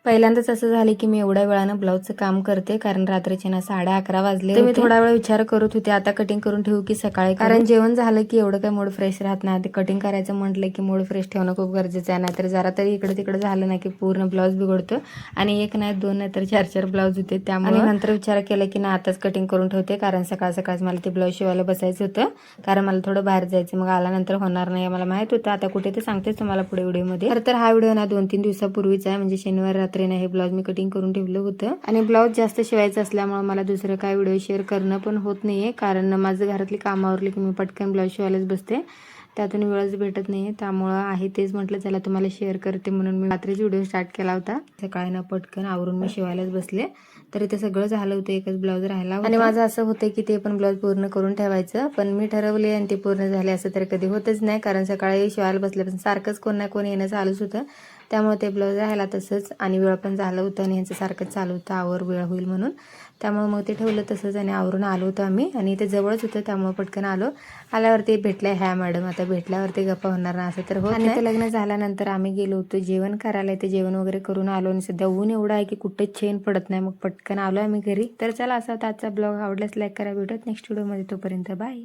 पहिल्यांदाच असं झालं की मी एवढ्या वेळानं ब्लाऊजचं काम करते, कारण रात्रीचे ना 11:30 वाजले. तर मी थोडा वेळ विचार करत होते आता कटिंग करून ठेवू की सकाळी, कारण जेवण झालं की एवढं काय मूड फ्रेश राहत नाही. ते कटिंग करायचं म्हटलं की मूड फ्रेश ठेवणं खूप गरजेचं आहे, नाहीतर जरा तरी इकडे तिकडे झालं ना की पूर्ण ब्लाऊज बिघडतो. आणि एक नाही दोन नाही तर 4-4 ब्लाऊज होते. त्यामुळे नंतर विचार केला की ना आताच कटिंग करून ठेवते, कारण सकाळ सकाळच मला ते ब्लाऊज शिवायला बसायचं होतं, कारण मला थोडं बाहेर जायचं, मग आल्यानंतर होणार नाही मला माहित होतं. आता कुठे ते सांगतेच तुम्हाला पुढे व्हिडिओमध्ये. तर हा व्हिडिओ ना 2-3 दिवसापूर्वीचा आहे, म्हणजे शनिवार रात्री ना हे ब्लाऊज मी कटिंग करून ठेवलं होतं. आणि ब्लाऊज जास्त शिवायचं असल्यामुळे मला दुसरं काय व्हिडिओ शेअर करणं पण होत नाहीये, कारण माझं घरातली कामं आवरली की मी पटकन ब्लाऊज शिवायलाच बसते, त्यातून वेळच भेटत नाहीये. त्यामुळं आहे तेच म्हटलं चला तुम्हाला शेअर करते, म्हणून मी रात्रीच व्हिडिओ स्टार्ट केला होता. सकाळी ना पटकन आवरून मी शिवायलाच बसले, तर ते सगळं झालं होतं, एकच ब्लाऊज राहिला होता. आणि माझं असं होतं की ते पण ब्लाऊज पूर्ण करून ठेवायचं, पण मी ठरवले आणि ते पूर्ण झाले असं तर कधी होतच नाही, कारण सकाळी शिवायला बसल्यापासून सारखंच कोण ना कोण येणं चालूच होतं. त्यामुळे ते ब्लाऊज राहिला तसंच, आणि वेळ पण झालं होतं आणि ह्यांचं सारखंच चालू होतं आवर वेळ होईल म्हणून. त्यामुळे मग ते ठेवलं तसंच आणि आवरून आलो होतो आम्ही, आणि ते जवळच होतं त्यामुळे पटकन आलो. आल्यावरती भेटल्या ह्या मॅडम, आता भेटल्यावरती गप्पा होणार ना असं तर होत नाही. आणि ते लग्न झाल्यानंतर आम्ही गेलो होतो जेवण करायला, ते जेवण वगैरे करून आलो, आणि सध्या ऊन एवढं आहे की कुठेच चेन पडत नाही, मग पटकन आलो आम्ही घरी. तर चला असा आजचा ब्लॉग आवडल्यास लाईक करा, भेटत नेक्स्ट व्हिडिओमध्ये, तोपर्यंत बाय.